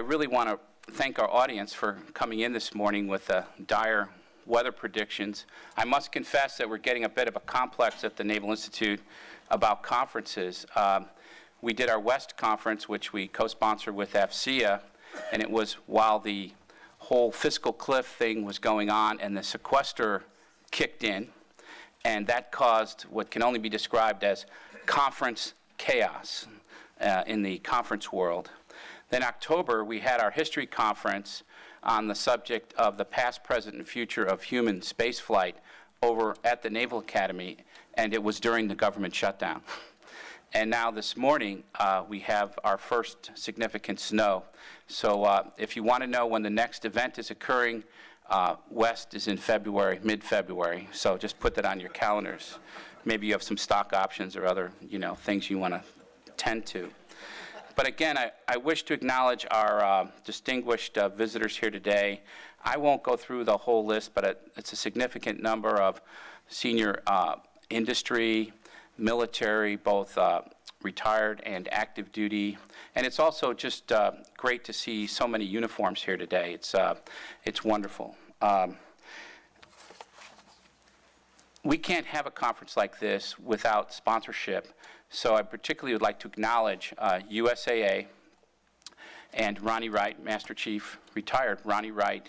really want to thank our audience for coming in this morning with dire weather predictions. I must confess that we're getting a bit of a complex at the Naval Institute about conferences. We did our West Conference, which we co-sponsored with FCA, and it was while the whole fiscal cliff thing was going on and the sequester kicked in, and that caused what can only be described as conference chaos in the conference world. Then October, we had our history conference on the subject of the past, present, and future of human spaceflight over at the Naval Academy, and it was during the government shutdown. And now this morning, we have our first significant snow. So if you want to know when the next event is occurring, West is in February, mid-February. So just put that on your calendars. Maybe you have some stock options or other, things you want to tend to. But again, I wish to acknowledge our distinguished visitors here today. I won't go through the whole list, but it's a significant number of senior industry, military, both retired and active duty. And it's also just great to see so many uniforms here today. It's wonderful. We can't have a conference like this without sponsorship. So I particularly would like to acknowledge USAA and Ronnie Wright, Master Chief, retired Ronnie Wright,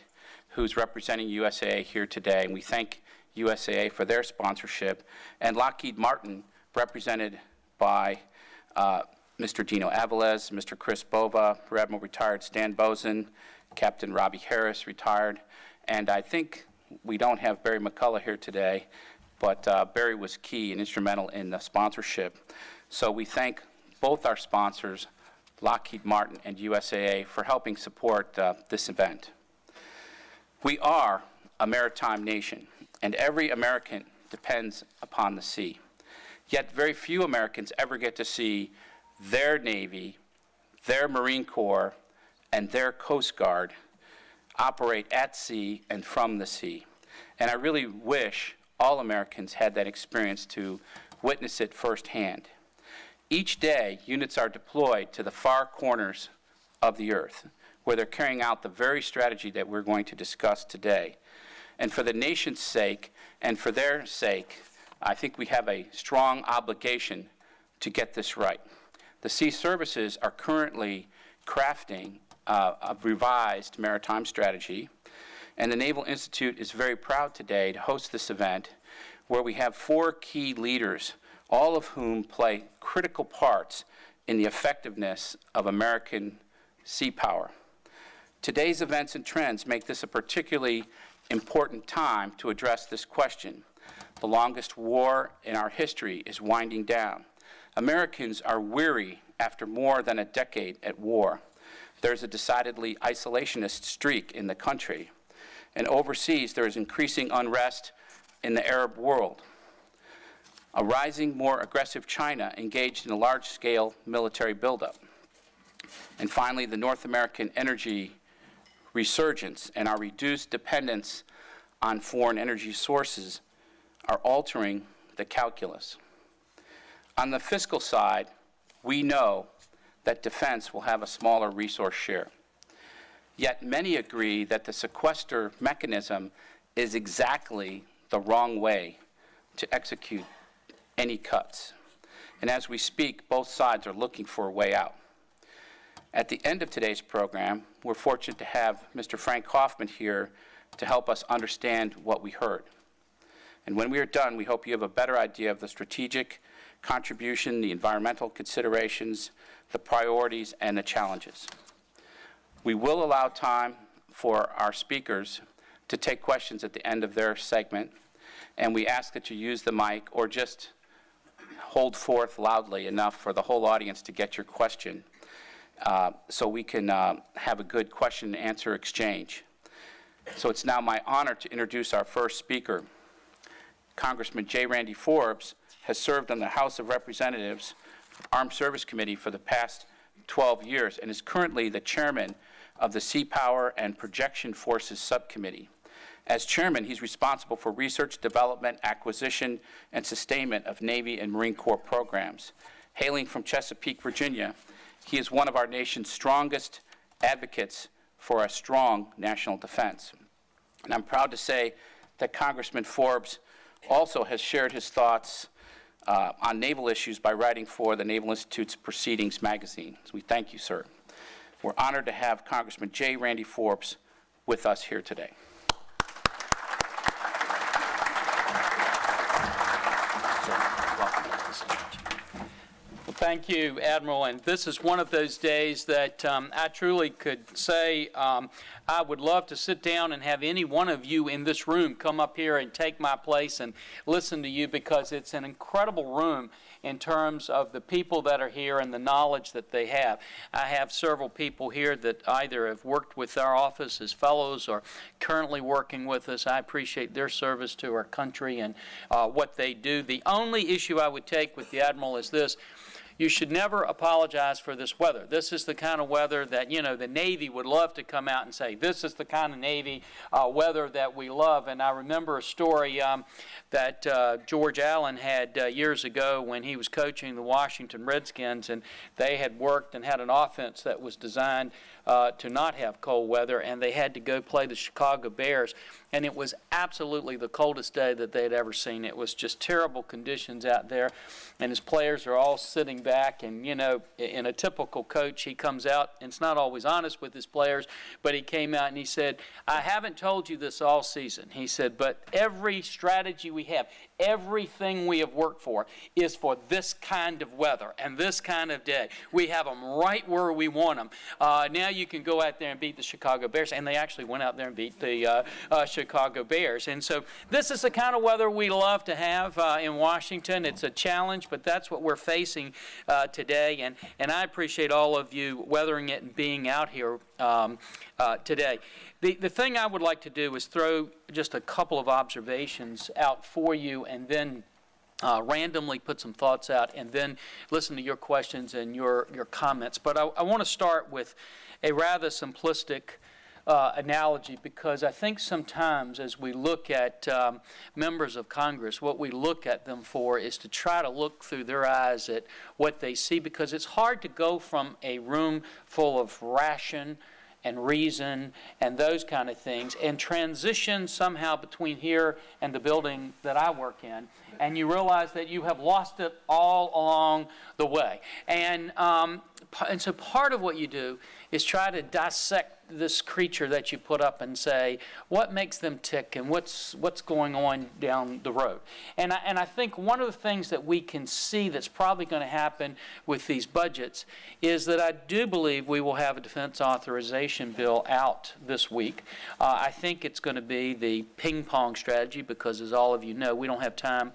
who's representing USAA here today. And we thank USAA for their sponsorship. And Lockheed Martin, represented by Mr. Dino Avilés, Mr. Chris Bova, Rear Admiral retired Stan Bozen, Captain Robbie Harris, retired. And I think we don't have Barry McCullough here today, but Barry was key and instrumental in the sponsorship. So we thank both our sponsors, Lockheed Martin and USAA, for helping support this event. We are a maritime nation, and every American depends upon the sea. Yet very few Americans ever get to see their Navy, their Marine Corps, and their Coast Guard operate at sea and from the sea. And I really wish all Americans had that experience to witness it firsthand. Each day, units are deployed to the far corners of the earth, where they're carrying out the very strategy that we're going to discuss today. And for the nation's sake, and for their sake, I think we have a strong obligation to get this right. The Sea Services are currently crafting a revised maritime strategy, and the Naval Institute is very proud today to host this event where we have 4 key leaders, all of whom play critical parts in the effectiveness of American sea power. Today's events and trends make this a particularly important time to address this question. The longest war in our history is winding down. Americans are weary after more than a decade at war. There's a decidedly isolationist streak in the country. And overseas, there is increasing unrest in the Arab world. A rising, more aggressive China engaged in a large-scale military buildup. And finally, the North American energy resurgence and our reduced dependence on foreign energy sources are altering the calculus. On the fiscal side, we know that defense will have a smaller resource share. Yet many agree that the sequester mechanism is exactly the wrong way to execute any cuts. And as we speak, both sides are looking for a way out. At the end of today's program, we're fortunate to have Mr. Frank Hoffman here to help us understand what we heard. And when we are done, we hope you have a better idea of the strategic contribution, the environmental considerations, the priorities, and the challenges. We will allow time for our speakers to take questions at the end of their segment, and we ask that you use the mic or just hold forth loudly enough for the whole audience to get your question so we can have a good question and answer exchange. So it's now my honor to introduce our first speaker. Congressman J. Randy Forbes has served on the House of Representatives Armed Service Committee for the past 12 years and is currently the chairman of the Sea Power and Projection Forces Subcommittee. As chairman, he's responsible for research, development, acquisition, and sustainment of Navy and Marine Corps programs. Hailing from Chesapeake, Virginia, he is one of our nation's strongest advocates for a strong national defense. And I'm proud to say that Congressman Forbes also has shared his thoughts on naval issues by writing for the Naval Institute's Proceedings magazine. So we thank you, sir. We're honored to have Congressman J. Randy Forbes with us here today. Thank you, Admiral, and this is one of those days that I truly could say I would love to sit down and have any one of you in this room come up here and take my place and listen to you, because it's an incredible room in terms of the people that are here and the knowledge that they have. I have several people here that either have worked with our office as fellows or currently working with us. I appreciate their service to our country and what they do. The only issue I would take with the Admiral is this: you should never apologize for this weather. This is the kind of weather that, you know, the Navy would love to come out and say, this is the kind of Navy weather that we love. And I remember a story that George Allen had years ago when he was coaching the Washington Redskins, and they had worked and had an offense that was designed to not have cold weather, and they had to go play the Chicago Bears. And it was absolutely the coldest day that they had ever seen. It was just terrible conditions out there, and his players are all sitting back. And, you know, in a typical coach, he comes out, and it's not always honest with his players, but he came out and he said, I haven't told you this all season. He said, but every strategy we have, everything we have worked for is for this kind of weather and this kind of day. We have them right where we want them. Now you can go out there and beat the Chicago Bears, and they actually went out there and beat the Chicago Bears. And so this is the kind of weather we love to have in Washington. It's a challenge, but that's what we're facing today, and I appreciate all of you weathering it and being out here today. The thing I would like to do is throw just a couple of observations out for you, and then randomly put some thoughts out, and then listen to your questions and your comments. But I want to start with a rather simplistic analogy, because I think sometimes as we look at members of Congress, what we look at them for is to try to look through their eyes at what they see, because it's hard to go from a room full of ration and reason and those kind of things and transition somehow between here and the building that I work in, and you realize that you have lost it all along the way. And so part of what you do is try to dissect this creature that you put up and say, what makes them tick and what's going on down the road. And I think one of the things that we can see that's probably going to happen with these budgets is that I do believe we will have a defense authorization bill out this week. I think it's going to be the ping pong strategy, because as all of you know, we don't have time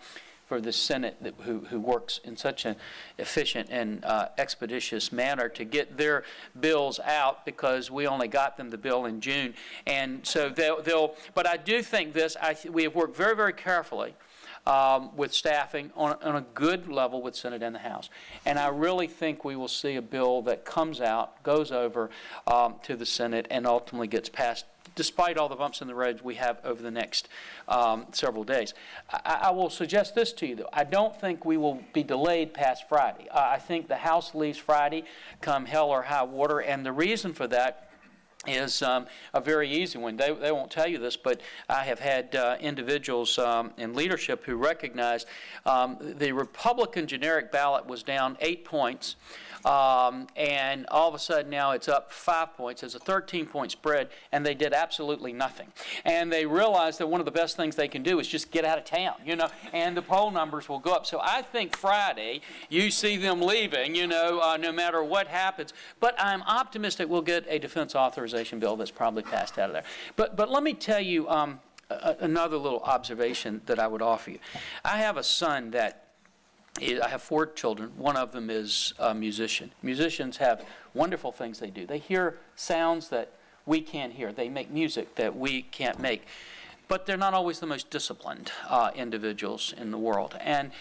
for the Senate who works in such an efficient and expeditious manner to get their bills out, because we only got them the bill in June. And so but I do think this, we have worked very, very carefully with staffing on a good level with Senate and the House. And I really think we will see a bill that comes out, goes over to the Senate, and ultimately gets passed, despite all the bumps in the road we have over the next several days. I will suggest this to you, though. I don't think we will be delayed past Friday. I think the House leaves Friday, come hell or high water, and the reason for that is a very easy one. They won't tell you this, but I have had individuals in leadership who recognize the Republican generic ballot was down 8 points, and all of a sudden now it's up 5 points. It's a 13-point spread, and they did absolutely nothing. And they realized that one of the best things they can do is just get out of town, you know, and the poll numbers will go up. So I think Friday you see them leaving, you know, no matter what happens. But I'm optimistic we'll get a defense authorization bill that's probably passed out of there. But let me tell you another little observation that I would offer you. I have a son that I have 4 children. One of them is a musician. Musicians have wonderful things they do. They hear sounds that we can't hear. They make music that we can't make. But they're not always the most disciplined individuals in the world. And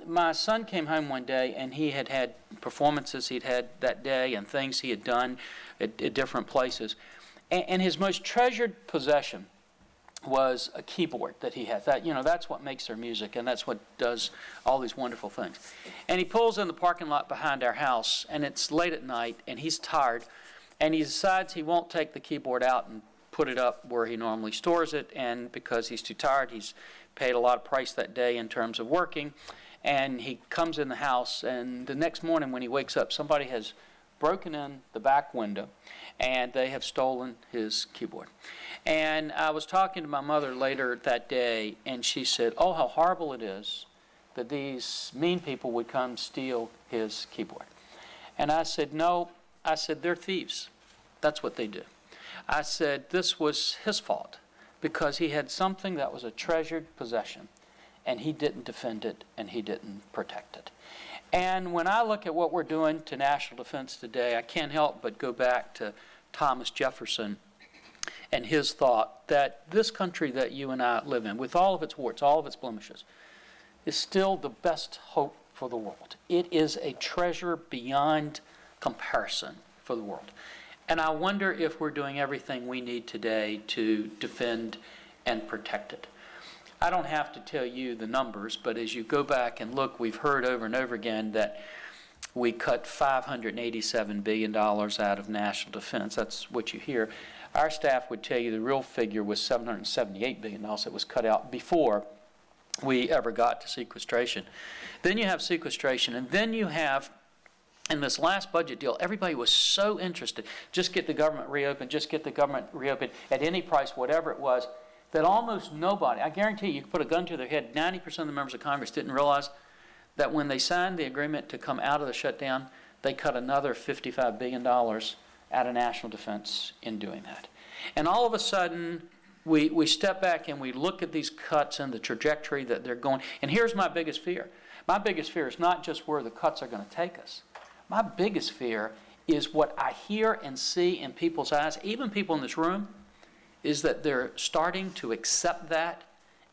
my son came home one day, and he had had performances he'd had that day and things he had done at different places. And his most treasured possession was a keyboard that he has. That, you know, that's what makes their music, and that's what does all these wonderful things. And he pulls in the parking lot behind our house, and it's late at night, and he's tired, and he decides he won't take the keyboard out and put it up where he normally stores it, and because he's too tired, he's paid a lot of price that day in terms of working, and he comes in the house, and the next morning when he wakes up, somebody has broken in the back window, and they have stolen his keyboard. And I was talking to my mother later that day, and she said, "Oh, how horrible it is that these mean people would come steal his keyboard." And I said, "No," I said, "they're thieves. That's what they do." I said, "This was his fault because he had something that was a treasured possession, and he didn't defend it, and he didn't protect it." And when I look at what we're doing to national defense today, I can't help but go back to Thomas Jefferson and his thought that this country that you and I live in, with all of its warts, all of its blemishes, is still the best hope for the world. It is a treasure beyond comparison for the world. And I wonder if we're doing everything we need today to defend and protect it. I don't have to tell you the numbers, but as you go back and look, we've heard over and over again that we cut $587 billion out of national defense. That's what you hear. Our staff would tell you the real figure was $778 billion that was cut out before we ever got to sequestration. Then you have sequestration, and then you have, in this last budget deal, everybody was so interested, just get the government reopened, just get the government reopened at any price, whatever it was, that almost nobody, I guarantee you could put a gun to their head, 90% of the members of Congress didn't realize that when they signed the agreement to come out of the shutdown, they cut another $55 billion out of national defense in doing that. And all of a sudden, we step back and we look at these cuts and the trajectory that they're going. And here's my biggest fear. My biggest fear is not just where the cuts are going to take us. My biggest fear is what I hear and see in people's eyes, even people in this room, is that they're starting to accept that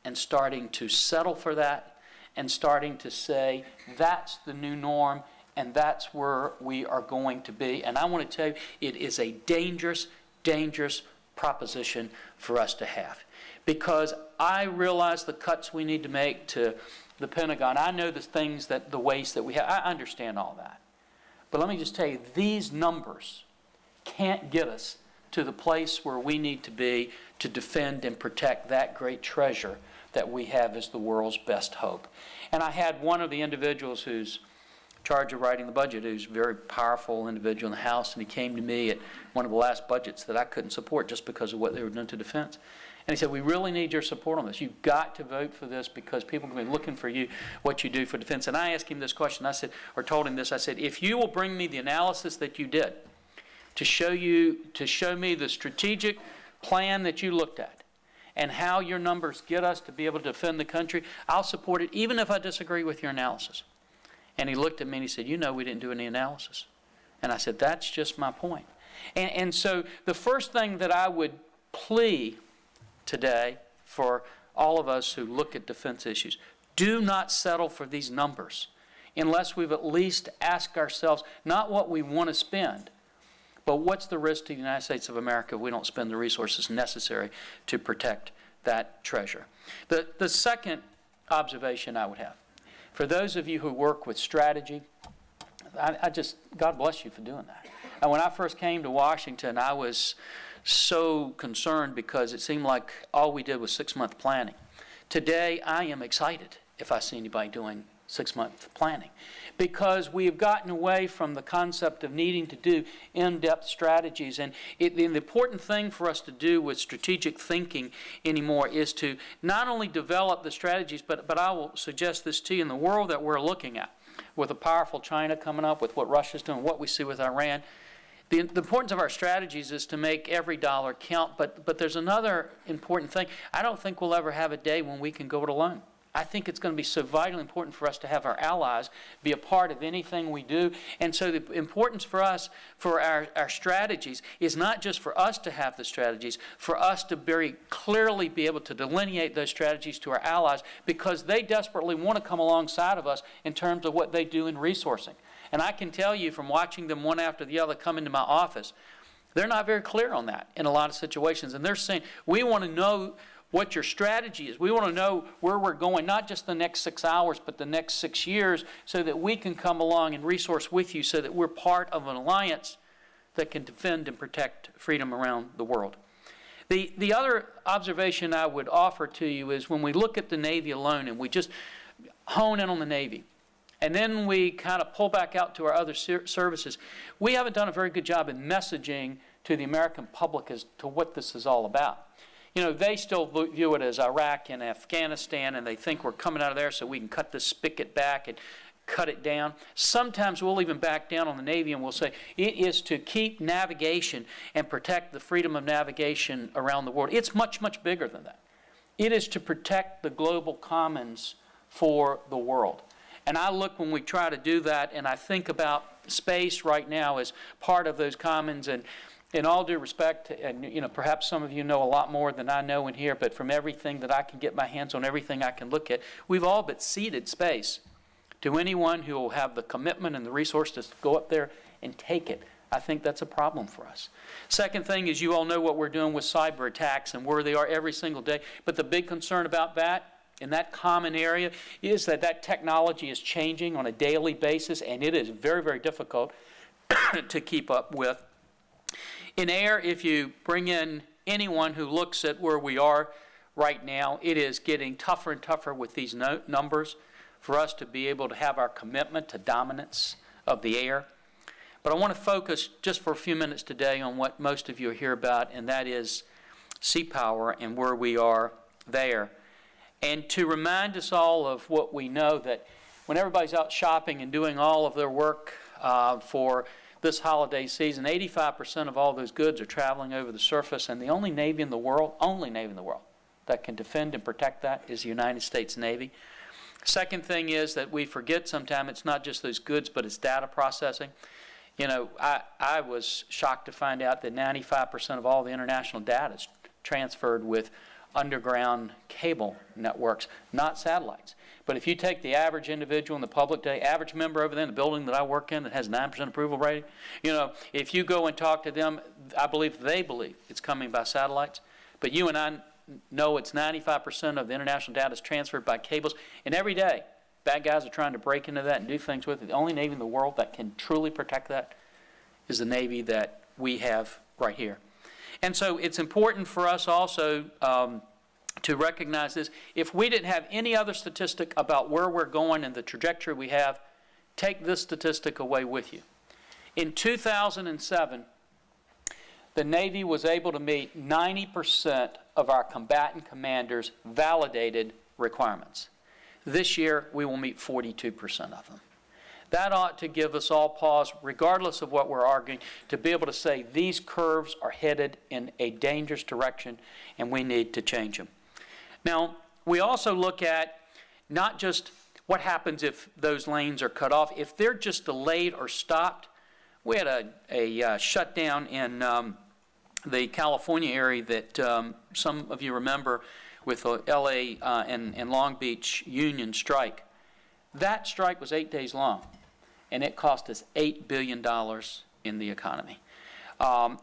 and starting to settle for that and starting to say, that's the new norm and that's where we are going to be. And I want to tell you, it is a dangerous, dangerous proposition for us to have. Because I realize the cuts we need to make to the Pentagon. I know the things that, the waste that we have. I understand all that. But let me just tell you, these numbers can't get us to the place where we need to be to defend and protect that great treasure that we have as the world's best hope. And I had one of the individuals who's in charge of writing the budget, who's a very powerful individual in the House, and he came to me at one of the last budgets that I couldn't support just because of what they were doing to defense. And he said, "We really need your support on this. You've got to vote for this because people are going to be looking for you, what you do for defense." And I asked him this question. I said, or told him this. I said, "If you will bring me the analysis that you did to show me the strategic plan that you looked at and how your numbers get us to be able to defend the country, I'll support it even if I disagree with your analysis." And he looked at me and he said, "You know we didn't do any analysis." And I said, "That's just my point." And so the first thing that I would plea today for all of us who look at defense issues, do not settle for these numbers unless we've at least asked ourselves not what we want to spend, but what's the risk to the United States of America if we don't spend the resources necessary to protect that treasure. The second observation I would have, for those of you who work with strategy, God bless you for doing that. And when I first came to Washington, I was so concerned because it seemed like all we did was 6-month planning. Today, I am excited if I see anybody doing 6-month planning because we have gotten away from the concept of needing to do in-depth strategies. And the important thing for us to do with strategic thinking anymore is to not only develop the strategies, but I will suggest this to you, in the world that we're looking at, with a powerful China coming up, with what Russia's doing, what we see with Iran, the importance of our strategies is to make every dollar count, but there's another important thing. I don't think we'll ever have a day when we can go it alone. I think it's going to be so vitally important for us to have our allies be a part of anything we do. And so the importance for us, for our strategies, is not just for us to have the strategies, for us to very clearly be able to delineate those strategies to our allies because they desperately want to come alongside of us in terms of what they do in resourcing. And I can tell you from watching them one after the other come into my office, they're not very clear on that in a lot of situations. And they're saying, we want to know what your strategy is. We want to know where we're going, not just the next 6 hours, but the next 6 years, so that we can come along and resource with you so that we're part of an alliance that can defend and protect freedom around the world. The other observation I would offer to you is when we look at the Navy alone and we just hone in on the Navy, and then we kind of pull back out to our other services, we haven't done a very good job in messaging to the American public as to what this is all about. You know, they still view it as Iraq and Afghanistan, and they think we're coming out of there so we can cut the spigot back and cut it down. Sometimes we'll even back down on the Navy and we'll say it is to keep navigation and protect the freedom of navigation around the world. It's much, much bigger than that. It is to protect the global commons for the world. And I look when we try to do that, and I think about space right now as part of those commons. And in all due respect, and you know, perhaps some of you know a lot more than I know in here, but from everything that I can get my hands on, everything I can look at, we've all but ceded space to anyone who will have the commitment and the resources to go up there and take it. I think that's a problem for us. Second thing is, you all know what we're doing with cyber attacks and where they are every single day. But the big concern about that, in that common area, is that that technology is changing on a daily basis, and it is very, very difficult to keep up with. In air, if you bring in anyone who looks at where we are right now, it is getting tougher and tougher with these numbers for us to be able to have our commitment to dominance of the air. But I want to focus just for a few minutes today on what most of you hear about, and that is sea power and where we are there. And to remind us all of what we know, that when everybody's out shopping and doing all of their work for this holiday season, 85% of all those goods are traveling over the surface, and the only Navy in the world, that can defend and protect that is the United States Navy. Second thing is that we forget sometimes it's not just those goods, but it's data processing. You know, I was shocked to find out that 95% of all the international data is transferred with underground cable networks, not satellites. But if you take the average individual in the public day, average member over there in the building that I work in that has 9% approval rating, you know, if you go and talk to them, I believe they believe it's coming by satellites. But you and I know it's 95% of the international data is transferred by cables. And every day, bad guys are trying to break into that and do things with it. The only Navy in the world that can truly protect that is the Navy that we have right here. And so it's important for us also to recognize this. If we didn't have any other statistic about where we're going and the trajectory we have, take this statistic away with you. In 2007, the Navy was able to meet 90% of our combatant commanders' validated requirements. This year, we will meet 42% of them. That ought to give us all pause, regardless of what we're arguing, to be able to say these curves are headed in a dangerous direction and we need to change them. Now, we also look at not just what happens if those lanes are cut off. If they're just delayed or stopped, we had a shutdown in the California area that some of you remember with the LA and Long Beach union strike. That strike was 8 days long, and it cost us $8 billion in the economy.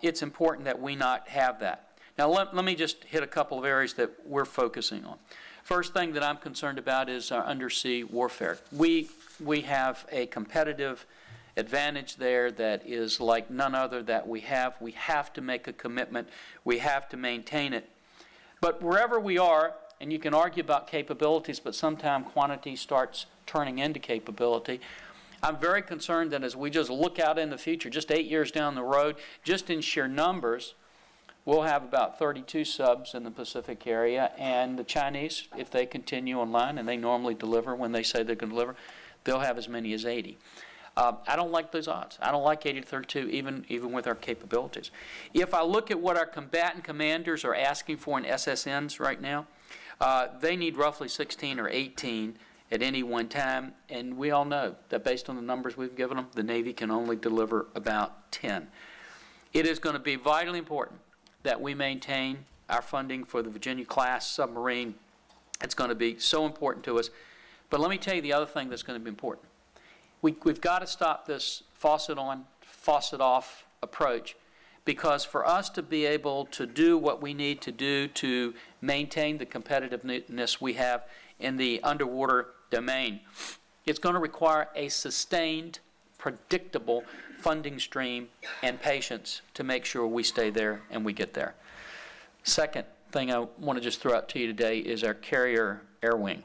It's important that we not have that. Now, let me just hit a couple of areas that we're focusing on. First thing that I'm concerned about is our undersea warfare. We have a competitive advantage there that is like none other that we have. We have to make a commitment. We have to maintain it. But wherever we are, and you can argue about capabilities, but sometimes quantity starts turning into capability. I'm very concerned that as we just look out in the future, just 8 years down the road, just in sheer numbers, we'll have about 32 subs in the Pacific area, and the Chinese, if they continue online, and they normally deliver when they say they're going to deliver, they'll have as many as 80. I don't like those odds. I don't like 80 to 32, even with our capabilities. If I look at what our combatant commanders are asking for in SSNs right now, they need roughly 16 or 18 at any one time, and we all know that based on the numbers we've given them, the Navy can only deliver about 10. It is going to be vitally important that we maintain our funding for the Virginia-class submarine. It's going to be so important to us. But let me tell you the other thing that's going to be important. We've got to stop this faucet on, faucet off approach, because for us to be able to do what we need to do to maintain the competitiveness we have in the underwater domain, it's going to require a sustained predictable funding stream and patience to make sure we stay there and we get there. Second thing I want to just throw out to you today is our carrier air wing.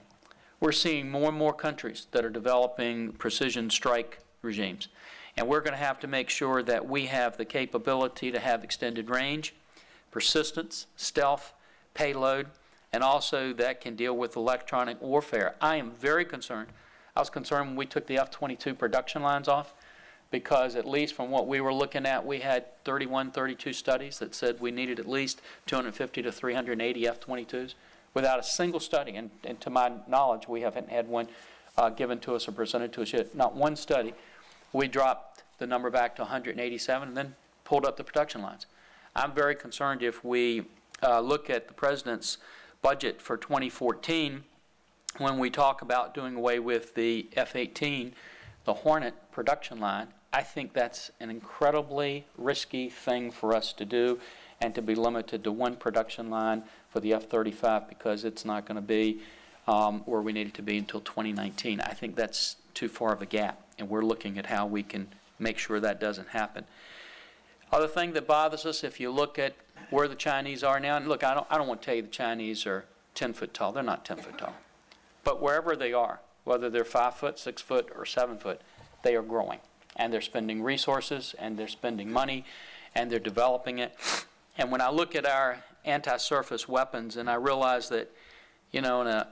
We're seeing more and more countries that are developing precision strike regimes. And we're going to have to make sure that we have the capability to have extended range, persistence, stealth, payload, and also that can deal with electronic warfare. I am very concerned. I was concerned when we took the F-22 production lines off, because at least from what we were looking at, we had 31, 32 studies that said we needed at least 250 to 380 F-22s without a single study. And to my knowledge, we haven't had one given to us or presented to us yet. Not one study. We dropped the number back to 187 and then pulled up the production lines. I'm very concerned if we look at the President's budget for 2014, when we talk about doing away with the F-18, the Hornet production line. I think that's an incredibly risky thing for us to do, and to be limited to one production line for the F-35, because it's not going to be where we need it to be until 2019. I think that's too far of a gap, and we're looking at how we can make sure that doesn't happen. Other thing that bothers us, if you look at where the Chinese are now, and look, I don't want to tell you the Chinese are 10 foot tall. They're not 10 foot tall. But wherever they are, whether they're 5 foot, 6 foot, or 7 foot, they are growing. And they're spending resources, and they're spending money, and they're developing it. And when I look at our anti-surface weapons, and I realize that, you know, in an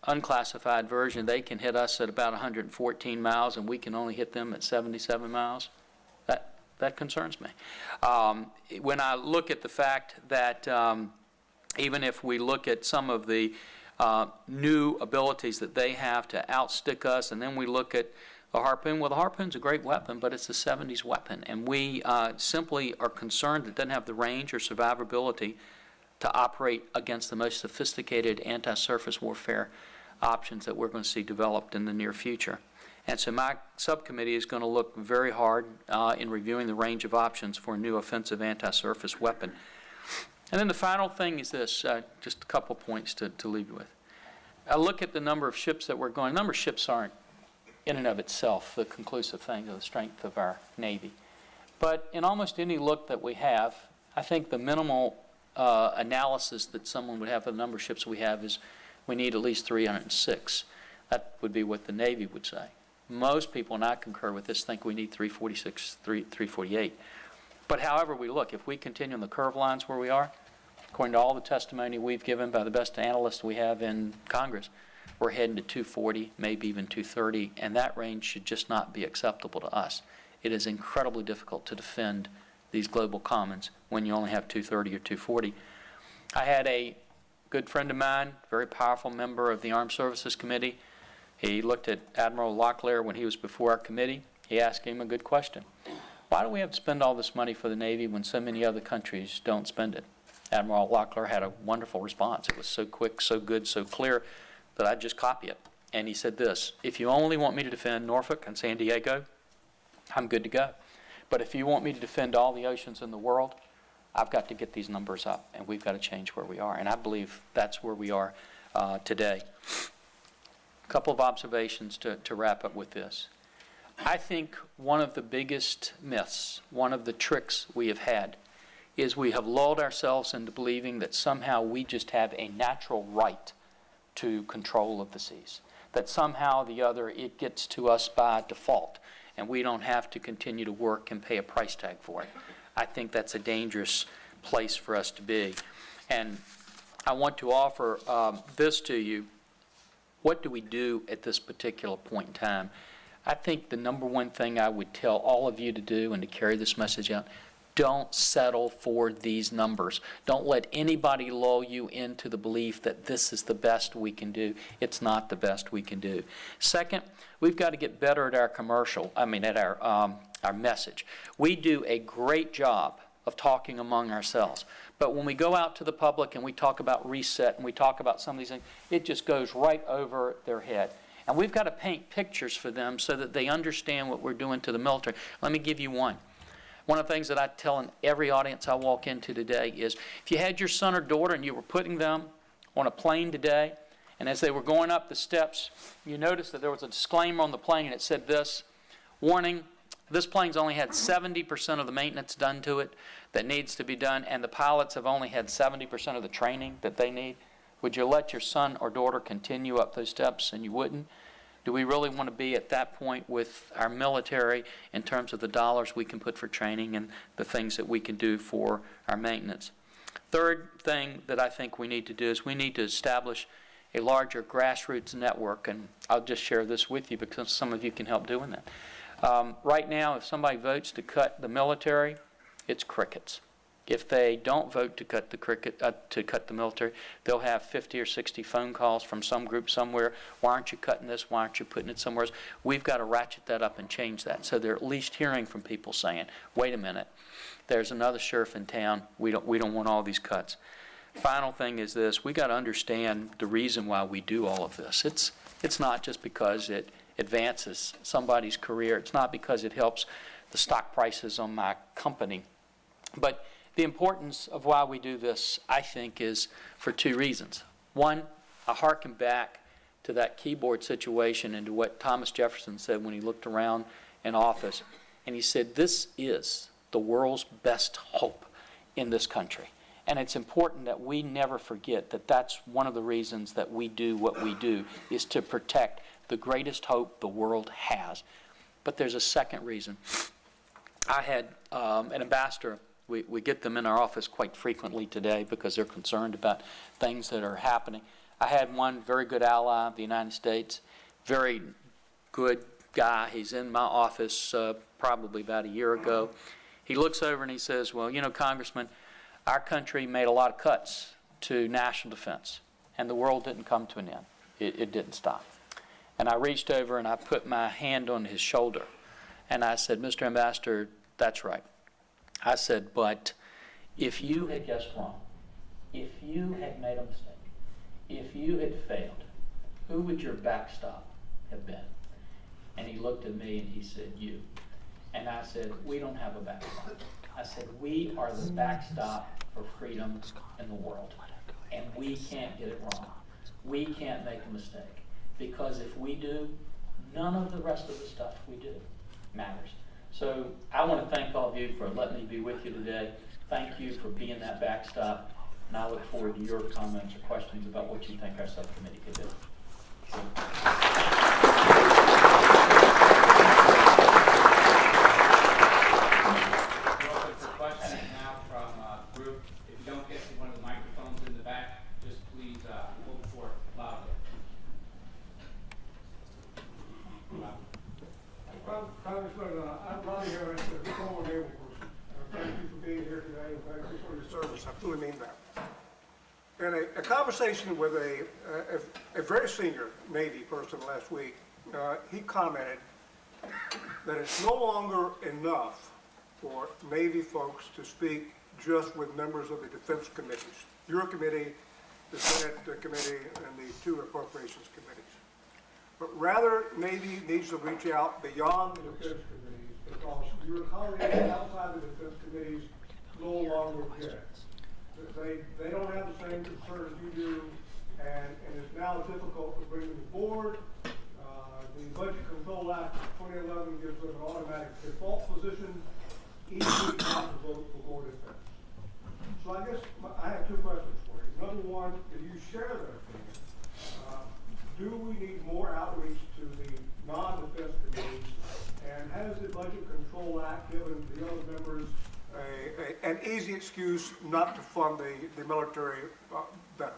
unclassified version, they can hit us at about 114 miles, and we can only hit them at 77 miles, that concerns me. When I look at the fact that even if we look at some of the new abilities that they have to outstick us, and then we look at the Harpoon. Well, the Harpoon's a great weapon, but it's a 70s weapon, and we simply are concerned that it doesn't have the range or survivability to operate against the most sophisticated anti-surface warfare options that we're going to see developed in the near future. And so my subcommittee is going to look very hard in reviewing the range of options for a new offensive anti-surface weapon. And then the final thing is this, just a couple points to leave you with. I look at the number of ships that we're going. The number of ships aren't in and of itself the conclusive thing of the strength of our Navy. But in almost any look that we have, I think the minimal analysis that someone would have of the number of ships we have is we need at least 306. That would be what the Navy would say. Most people, and I concur with this, think we need 346, 348. But however we look, if we continue on the curve lines where we are, according to all the testimony we've given by the best analysts we have in Congress, we're heading to 240, maybe even 230, and that range should just not be acceptable to us. It is incredibly difficult to defend these global commons when you only have 230 or 240. I had a good friend of mine, very powerful member of the Armed Services Committee. He looked at Admiral Locklear when he was before our committee. He asked him a good question. Why do we have to spend all this money for the Navy when so many other countries don't spend it? Admiral Locklear had a wonderful response. It was so quick, so good, so clear that I'd just copy it. And he said this: if you only want me to defend Norfolk and San Diego, I'm good to go. But if you want me to defend all the oceans in the world, I've got to get these numbers up, and we've got to change where we are. And I believe that's where we are today. A couple of observations to wrap up with this. I think one of the biggest myths, one of the tricks we have had, is we have lulled ourselves into believing that somehow we just have a natural right to control of the seas, that somehow or the other it gets to us by default, and we don't have to continue to work and pay a price tag for it. I think that's a dangerous place for us to be. And I want to offer this to you. What do we do at this particular point in time? I think the number one thing I would tell all of you to do and to carry this message out, don't settle for these numbers. Don't let anybody lull you into the belief that this is the best we can do. It's not the best we can do. Second, we've got to get better at our message. We do a great job of talking among ourselves. But when we go out to the public and we talk about reset and we talk about some of these things, it just goes right over their head. And we've got to paint pictures for them so that they understand what we're doing to the military. Let me give you one. One of the things that I tell in every audience I walk into today is, if you had your son or daughter and you were putting them on a plane today, and as they were going up the steps, you noticed that there was a disclaimer on the plane and it said this: warning, This plane's only had 70% of the maintenance done to it that needs to be done, and the pilots have only had 70% of the training that they need. Would you let your son or daughter continue up those steps, and you wouldn't? Do we really want to be at that point with our military in terms of the dollars we can put for training and the things that we can do for our maintenance? Third thing that I think we need to do is we need to establish a larger grassroots network, and I'll just share this with you because some of you can help doing that. Right now, if somebody votes to cut the military, it's crickets. If they don't vote to cut the military, they'll have 50 or 60 phone calls from some group somewhere. Why aren't you cutting this? Why aren't you putting it somewhere else? We've got to ratchet that up and change that. So they're at least hearing from people saying, wait a minute, there's another sheriff in town. We don't want all these cuts. Final thing is this: we got to understand the reason why we do all of this. It's not just because it advances somebody's career. It's not because it helps the stock prices on my company. But the importance of why we do this, I think, is for two reasons. One, I hearken back to that keyboard situation and to what Thomas Jefferson said when he looked around in office. And he said, this is the world's best hope in this country. And it's important that we never forget that that's one of the reasons that we do what we do, is to protect the greatest hope the world has. But there's a second reason. I had an ambassador. We get them in our office quite frequently today because they're concerned about things that are happening. I had one very good ally of the United States, very good guy. He's in my office probably about a year ago. He looks over and he says, well, you know, Congressman, our country made a lot of cuts to national defense, and the world didn't come to an end. It didn't stop. And I reached over and I put my hand on his shoulder, and I said, Mr. Ambassador, that's right. I said, but if you had guessed wrong, if you had made a mistake, if you had failed, who would your backstop have been? And he looked at me and he said, you. And I said, we don't have a backstop. I said, we are the backstop for freedom in the world. And we can't get it wrong. We can't make a mistake. Because if we do, none of the rest of the stuff we do matters. So I want to thank all of you for letting me be with you today. Thank you for being that backstop. And I look forward to your comments or questions about what you think our subcommittee could do. Congressman, I'm Ronnie Harris, a former Naval person. Thank you for being here today, and thank you for your service. I truly mean that. In a conversation with a very senior Navy person last week, he commented that it's no longer enough for Navy folks to speak just with members of the defense committees, your committee, the Senate committee, and the two appropriations committees. But rather, Navy needs to reach out beyond the defense committees, because your colleagues outside the defense committees no longer get it. They don't have the same concerns you do, and it's now difficult to bring them aboard. The Budget Control Act of 2011 gives them an automatic default position, easily not to vote for more defense. So I guess I have two questions for you. Number one, do you share that opinion? Do we need more outreach to the non-defense committees? And has the Budget Control Act given the other members an easy excuse not to fund the military better?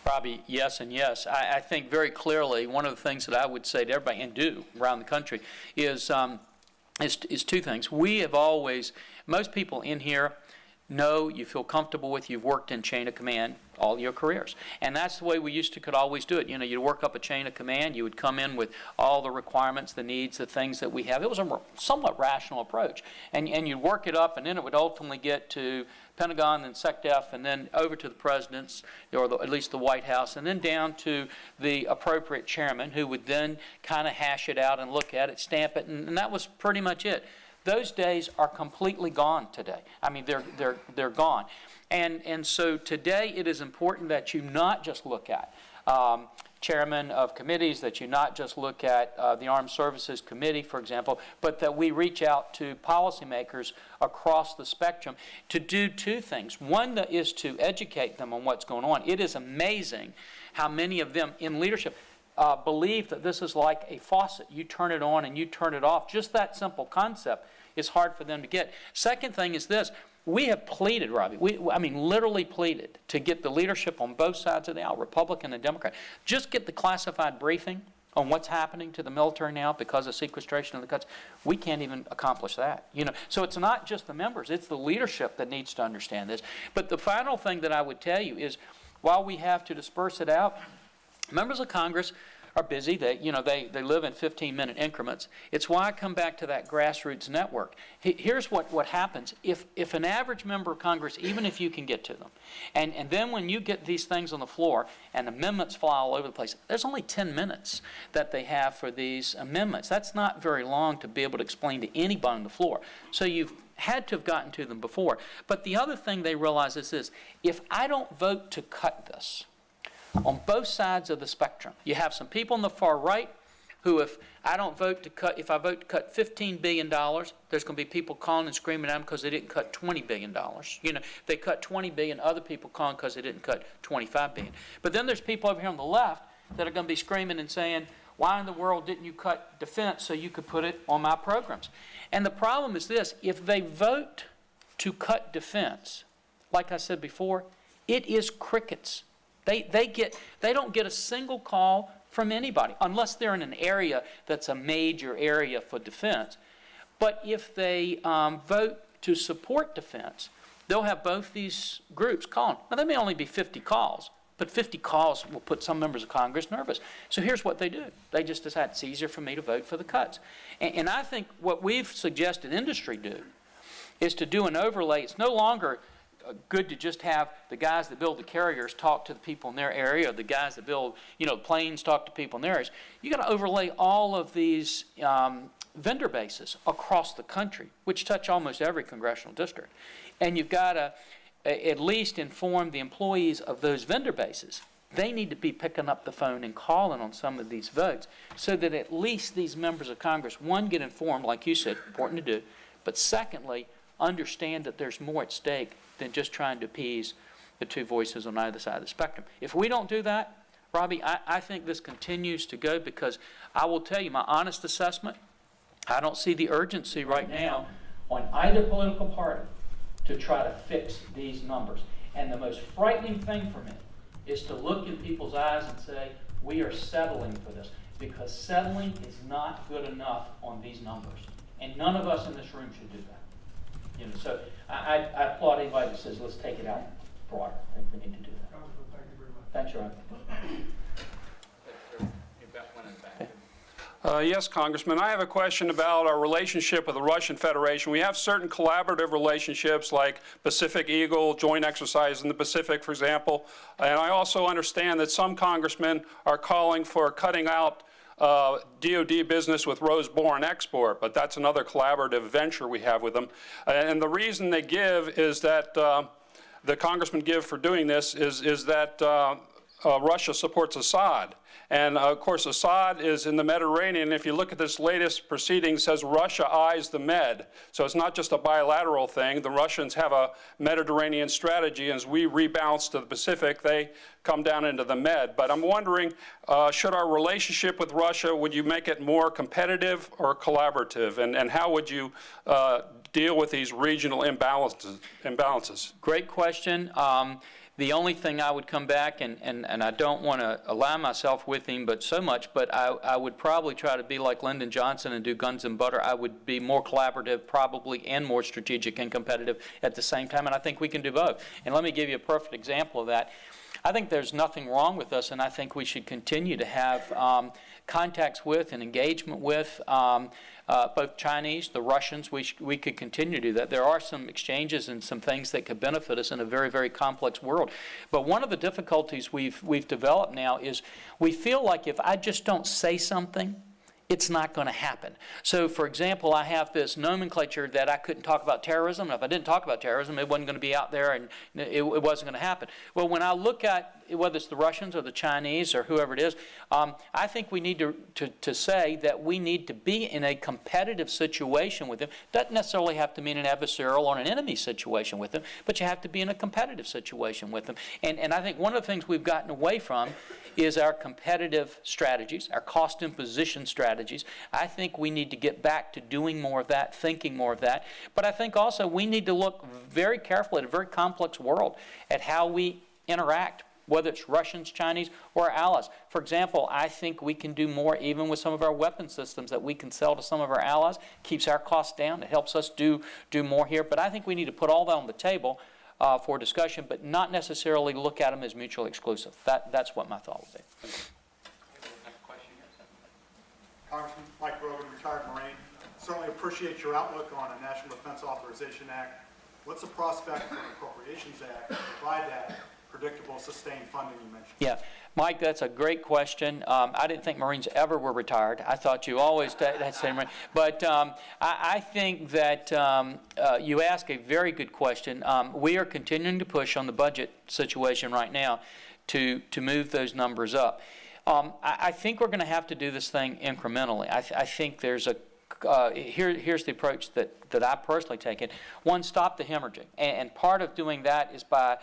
Robbie, yes and yes. I think very clearly one of the things that I would say to everybody, and do around the country, is two things. We have always, most people in here know, you feel comfortable with, you've worked in chain of command all your careers. And that's the way we could always do it. You know, you'd work up a chain of command, you would come in with all the requirements, the needs, the things that we have. It was a somewhat rational approach. And you'd work it up, and then it would ultimately get to Pentagon, then SecDef, and then over to the president's, or at least the White House, and then down to the appropriate chairman, who would then kind of hash it out and look at it, stamp it, and that was pretty much it. Those days are completely gone today. I mean, they're gone. And so today it is important that you not just look at chairmen of committees, that you not just look at the Armed Services Committee, for example, but that we reach out to policymakers across the spectrum to do two things. One that is to educate them on what's going on. It is amazing how many of them in leadership believe that this is like a faucet. You turn it on and you turn it off. Just that simple concept is hard for them to get. Second thing is this. We have pleaded, Robbie, literally pleaded to get the leadership on both sides of the aisle, Republican and Democrat. Just get the classified briefing on what's happening to the military now because of sequestration and the cuts. We can't even accomplish that. So it's not just the members, it's the leadership that needs to understand this. But the final thing that I would tell you is, while we have to disperse it out, members of Congress are busy. They live in 15-minute increments. It's why I come back to that grassroots network. Here's what happens. If an average member of Congress, even if you can get to them, and then when you get these things on the floor and amendments fly all over the place, there's only 10 minutes that they have for these amendments. That's not very long to be able to explain to anybody on the floor. So you've had to have gotten to them before. But the other thing they realize is this: if I don't vote to cut this, on both sides of the spectrum, you have some people on the far right who, if I vote to cut $15 billion, there's going to be people calling and screaming at them because they didn't cut $20 billion. If they cut $20 billion, other people calling because they didn't cut $25 billion. But then there's people over here on the left that are going to be screaming and saying, why in the world didn't you cut defense so you could put it on my programs? And the problem is this: if they vote to cut defense, like I said before, it is crickets. They don't get a single call from anybody unless they're in an area that's a major area for defense. But if they vote to support defense, they'll have both these groups calling. Now, there may only be 50 calls, but 50 calls will put some members of Congress nervous. So here's what they do. They just decide it's easier for me to vote for the cuts. And I think what we've suggested industry do is to do an overlay. It's no longer good to just have the guys that build the carriers talk to the people in their area, or the guys that build, planes talk to people in their areas. You got to overlay all of these vendor bases across the country, which touch almost every congressional district. And you've got to at least inform the employees of those vendor bases. They need to be picking up the phone and calling on some of these votes so that at least these members of Congress, one, get informed, like you said, important to do, but secondly, understand that there's more at stake than just trying to appease the two voices on either side of the spectrum. If we don't do that, Robbie, I think this continues to go, because I will tell you my honest assessment, I don't see the urgency right now on either political party to try to fix these numbers. And the most frightening thing for me is to look in people's eyes and say, we are settling for this, because settling is not good enough on these numbers. And none of us in this room should do that. So I applaud anybody that says, let's take it out broader. I think we need to do that. Congressman, thank you very much. Thanks, Ron. Yes, Congressman. I have a question about our relationship with the Russian Federation. We have certain collaborative relationships like Pacific Eagle, joint exercise in the Pacific, for example. And I also understand that some congressmen are calling for cutting out DOD business with Rose-Bourne Export, but that's another collaborative venture we have with them. And the reason they give is that the congressmen give for doing this is that Russia supports Assad. And of course, Assad is in the Mediterranean. If you look at this latest proceeding, it says Russia eyes the Med. So it's not just a bilateral thing. The Russians have a Mediterranean strategy. As we rebalance to the Pacific, they come down into the Med. But I'm wondering, should our relationship with Russia, would you make it more competitive or collaborative? And how would you deal with these regional imbalances? Great question. The only thing I would come back, and I don't want to align myself with him but I would probably try to be like Lyndon Johnson and do guns and butter. I would be more collaborative probably and more strategic and competitive at the same time, and I think we can do both. And let me give you a perfect example of that. I think there's nothing wrong with us, and I think we should continue to have contacts with and engagement with both Chinese, the Russians. We could continue to do that. There are some exchanges and some things that could benefit us in a very, very complex world. But one of the difficulties we've developed now is we feel like if I just don't say something, it's not going to happen. So, for example, I have this nomenclature that I couldn't talk about terrorism. And if I didn't talk about terrorism, it wasn't going to be out there and it wasn't going to happen. Well, when I look at whether it's the Russians or the Chinese or whoever it is, I think we need to say that we need to be in a competitive situation with them. Doesn't necessarily have to mean an adversarial or an enemy situation with them, but you have to be in a competitive situation with them. And I think one of the things we've gotten away from is our competitive strategies, our cost imposition strategies. I think we need to get back to doing more of that, thinking more of that. But I think also we need to look very carefully at a very complex world, at how we interact, whether it's Russians, Chinese, or our allies. For example, I think we can do more even with some of our weapon systems that we can sell to some of our allies. Keeps our costs down. It helps us do more here. But I think we need to put all that on the table for discussion, but not necessarily look at them as mutually exclusive. That's what my thought would be. Congressman Mike Brogan, retired Marine. Certainly appreciate your outlook on a National Defense Authorization Act. What's the prospect for an Appropriations Act to provide that predictable, sustained funding you mentioned? Yeah, Mike, that's a great question. I didn't think Marines ever were retired. I thought you always stayed Marine. But I think that you ask a very good question. We are continuing to push on the budget situation right now to move those numbers up. I think we're going to have to do this thing incrementally. I think there's a here's the approach that I personally take it. One, stop the hemorrhaging. And part of doing that is by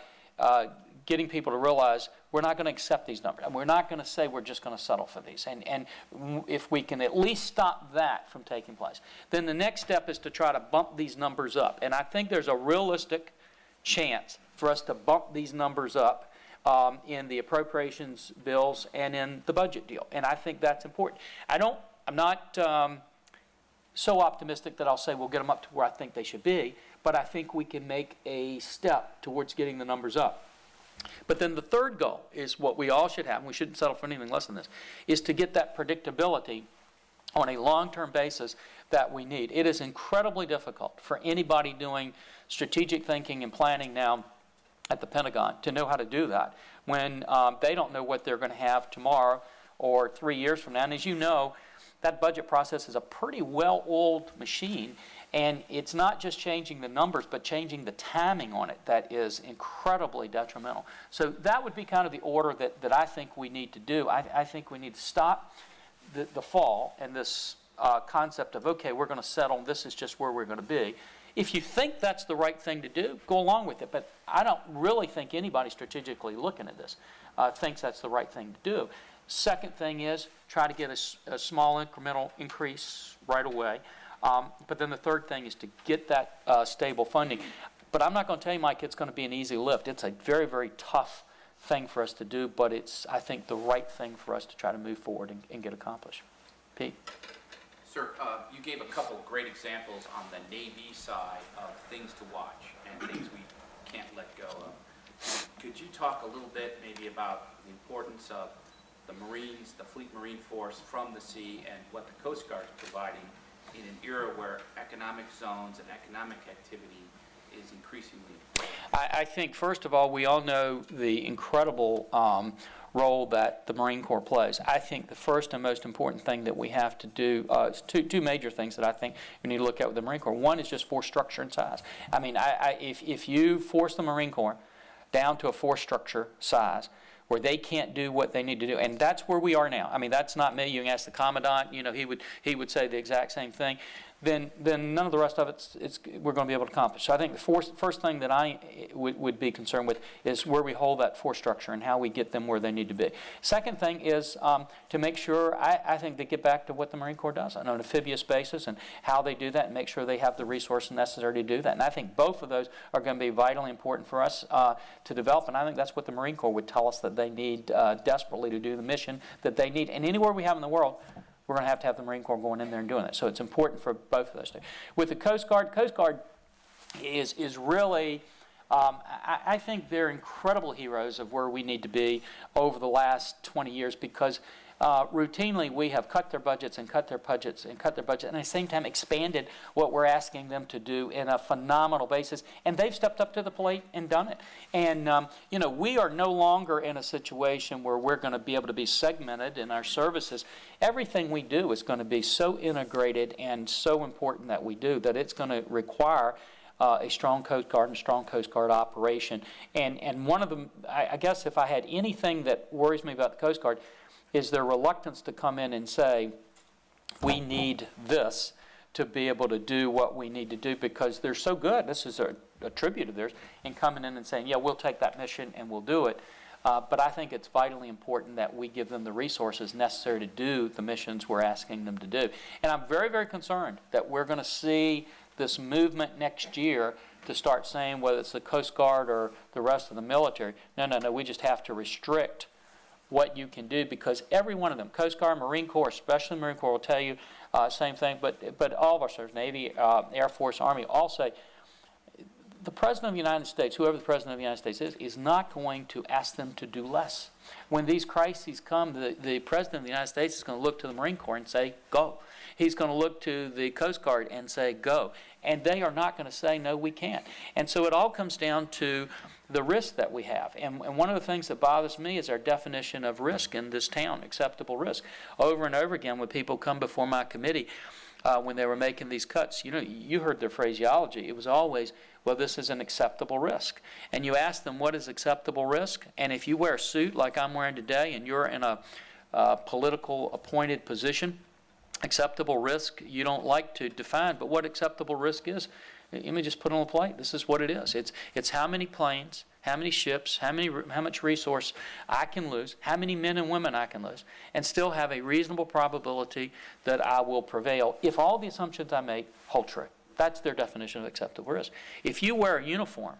getting people to realize we're not going to accept these numbers. We're not going to say we're just going to settle for these. And if we can at least stop that from taking place, then the next step is to try to bump these numbers up. And I think there's a realistic chance for us to bump these numbers up in the appropriations bills and in the budget deal. And I think that's important. I'm not so optimistic that I'll say we'll get them up to where I think they should be, but I think we can make a step towards getting the numbers up. But then the third goal is what we all should have, and we shouldn't settle for anything less than this, is to get that predictability on a long-term basis that we need. It is incredibly difficult for anybody doing strategic thinking and planning now at the Pentagon to know how to do that when they don't know what they're going to have tomorrow or 3 years from now. And as you know, that budget process is a pretty well-oiled machine, and it's not just changing the numbers, but changing the timing on it that is incredibly detrimental. So that would be kind of the order that I think we need to do. I think we need to stop the fall and this concept of, okay, we're going to settle, and this is just where we're going to be. If you think that's the right thing to do, go along with it. But I don't really think anybody strategically looking at this thinks that's the right thing to do. Second thing is try to get a small incremental increase right away. But then the third thing is to get that stable funding. But I'm not going to tell you, Mike, it's going to be an easy lift. It's a very, very tough thing for us to do, but it's, I think, the right thing for us to try to move forward and get accomplished. Pete? Sir, you gave a couple great examples on the Navy side of things to watch and things we can't let go of. Could you talk a little bit maybe about the importance of the Marines, the Fleet Marine Force from the sea, and what the Coast Guard is providing in an era where economic zones and economic activity is increasingly important? I think, first of all, we all know the incredible role that the Marine Corps plays. I think the first and most important thing that we have to do is two major things that I think we need to look at with the Marine Corps. One is just force structure and size. I mean, if you force the Marine Corps down to a force structure size where they can't do what they need to do, and that's where we are now. I mean, that's not me. You can ask the Commandant. You know, he would say the exact same thing. Then none of the rest of we're going to be able to accomplish. So I think the first thing that I would be concerned with is where we hold that force structure and how we get them where they need to be. Second thing is to make sure, I think they get back to what the Marine Corps does on an amphibious basis and how they do that and make sure they have the resources necessary to do that. And I think both of those are going to be vitally important for us to develop, and I think that's what the Marine Corps would tell us that they need desperately to do the mission that they need. And anywhere we have in the world, we're going to have the Marine Corps going in there and doing that. So it's important for both of those two. With the Coast Guard is really, I think they're incredible heroes of where we need to be over the last 20 years because routinely we have cut their budgets and cut their budgets and cut their budget, and at the same time expanded what we're asking them to do in a phenomenal basis. And they've stepped up to the plate and done it. And, you know, we are no longer in a situation where we're going to be able to be segmented in our services. Everything we do is going to be so integrated and so important that we do that it's going to require a strong Coast Guard and strong Coast Guard operation. And one of them, I guess if I had anything that worries me about the Coast Guard, is their reluctance to come in and say, we need this to be able to do what we need to do, because they're so good. This is a tribute of theirs, in coming in and saying, yeah, we'll take that mission and we'll do it. But I think it's vitally important that we give them the resources necessary to do the missions we're asking them to do. And I'm very, very concerned that we're going to see this movement next year to start saying, whether it's the Coast Guard or the rest of the military, no, we just have to restrict what you can do, because every one of them, Coast Guard, Marine Corps, especially Marine Corps, will tell you same thing, but all of our service, Navy, Air Force, Army, all say, the President of the United States, whoever the President of the United States is not going to ask them to do less. When these crises come, the President of the United States is going to look to the Marine Corps and say, go. He's going to look to the Coast Guard and say, go. And they are not going to say, no, we can't. And so it all comes down to the risk that we have. And one of the things that bothers me is our definition of risk in this town, acceptable risk. Over and over again, when people come before my committee, when they were making these cuts, you heard their phraseology. It was always, well, this is an acceptable risk. And you ask them, what is acceptable risk? And if you wear a suit like I'm wearing today and you're in a political appointed position, acceptable risk you don't like to define, but what acceptable risk is, let me just put it on the plate. This is what it is. It's how many planes, how many ships, how much resource I can lose, how many men and women I can lose, and still have a reasonable probability that I will prevail if all the assumptions I make hold true. That's their definition of acceptable risk. If you wear a uniform,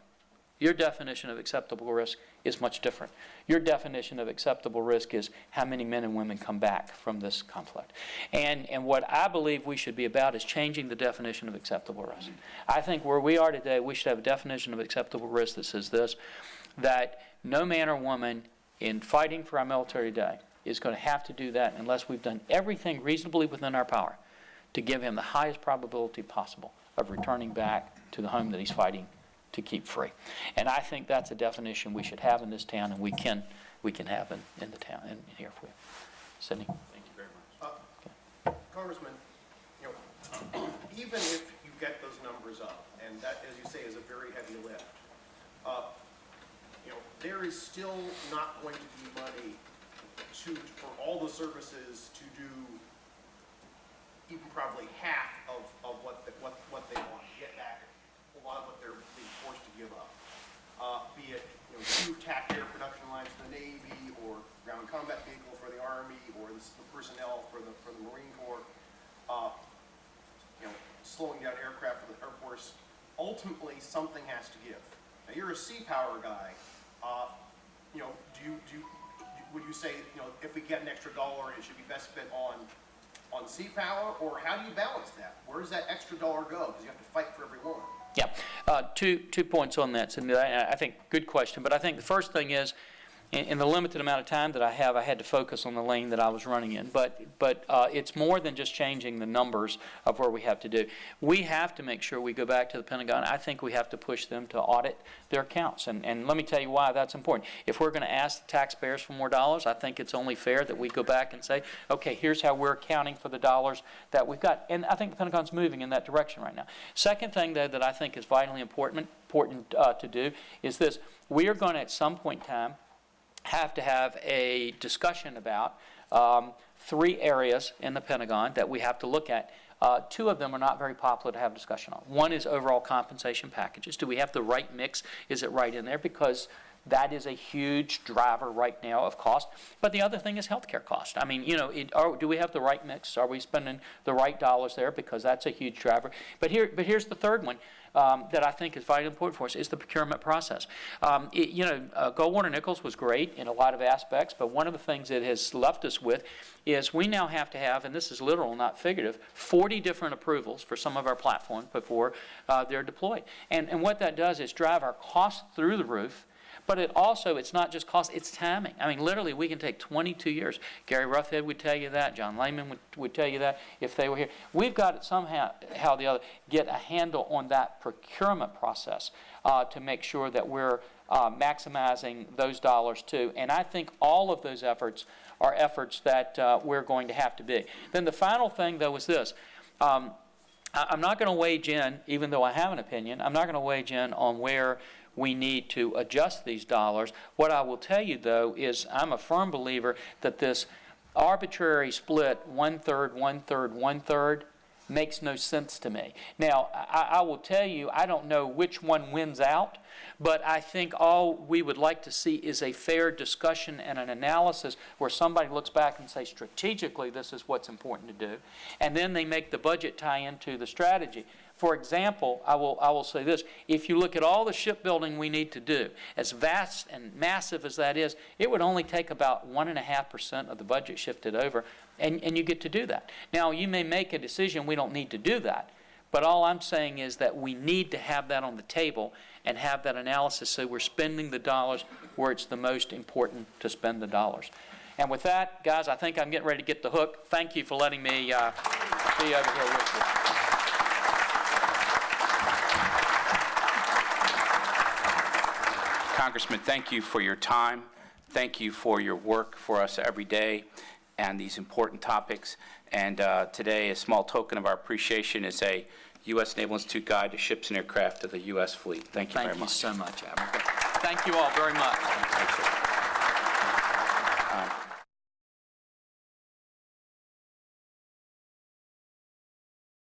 your definition of acceptable risk is much different. Your definition of acceptable risk is how many men and women come back from this conflict. And what I believe we should be about is changing the definition of acceptable risk. I think where we are today, we should have a definition of acceptable risk that says this, that no man or woman in fighting for our military today is going to have to do that unless we've done everything reasonably within our power to give him the highest probability possible of returning back to the home that he's fighting to keep free. And I think that's a definition we should have in this town, and we can have in the town, in here for you. Sidney? Thank you very much. Congressman, even if you get those numbers up, and that, as you say, is a very heavy lift, there is still not going to be money for all the services to do even probably half of what they want to get back, a lot of what they're being forced to give up. Be it two TAC air production lines for the Navy, or ground combat vehicle for the Army, or the personnel for the Marine Corps, slowing down aircraft for the Air Force. Ultimately, something has to give. Now, you're a sea power guy. Would you say, if we get an extra dollar, it should be best spent on sea power, or how do you balance that? Where does that extra dollar go? Because you have to fight for every one. Yeah, two points on that. And I think good question. But I think the first thing is, in the limited amount of time that I have, I had to focus on the lane that I was running in. But it's more than just changing the numbers of where we have to do. We have to make sure we go back to the Pentagon. I think we have to push them to audit their accounts. And let me tell you why that's important. If we're going to ask the taxpayers for more dollars, I think it's only fair that we go back and say, okay, here's how we're accounting for the dollars that we've got. And I think the Pentagon's moving in that direction right now. Second thing, though, that I think is vitally important to do is this. We are going to, at some point in time, have to have a discussion about three areas in the Pentagon that we have to look at. Two of them are not very popular to have discussion on. One is overall compensation packages. Do we have the right mix? Is it right in there? Because that is a huge driver right now of cost. But the other thing is healthcare cost. I mean, do we have the right mix? Are we spending the right dollars there? Because that's a huge driver. But here's the third one. That I think is vitally important for us is the procurement process. Goldwater Nichols was great in a lot of aspects, but one of the things it has left us with is we now have to have, and this is literal, not figurative, 40 different approvals for some of our platforms before they're deployed. And what that does is drive our costs through the roof. But it's not just cost, it's timing. I mean, literally, we can take 22 years. Gary Roughhead would tell you that. John Lehman would tell you that if they were here. We've got to somehow or the other get a handle on that procurement process to make sure that we're maximizing those dollars too. And I think all of those efforts are efforts that we're going to have to be. Then the final thing, though, is this. I'm not going to wage in, even though I have an opinion, I'm not going to wage in on where we need to adjust these dollars. What I will tell you, though, is I'm a firm believer that this arbitrary split, 1/3, 1/3, 1/3, makes no sense to me. Now, I will tell you, I don't know which one wins out, but I think all we would like to see is a fair discussion and an analysis where somebody looks back and says, strategically, this is what's important to do, and then they make the budget tie into the strategy. For example, I will say this: if you look at all the shipbuilding we need to do, as vast and massive as that is, it would only take about 1.5% of the budget shifted over, and you get to do that. Now, you may make a decision we don't need to do that, but all I'm saying is that we need to have that on the table and have that analysis so we're spending the dollars where it's the most important to spend the dollars. And with that, guys, I think I'm getting ready to get the hook. Thank you for letting me be over here with you. Congressman, thank you for your time. Thank you for your work for us every day and these important topics. And today, a small token of our appreciation is a U.S. Naval Institute Guide to Ships and Aircraft of the U.S. Fleet. Thank you very much. Thank you so much, Admiral. Thank you all very much.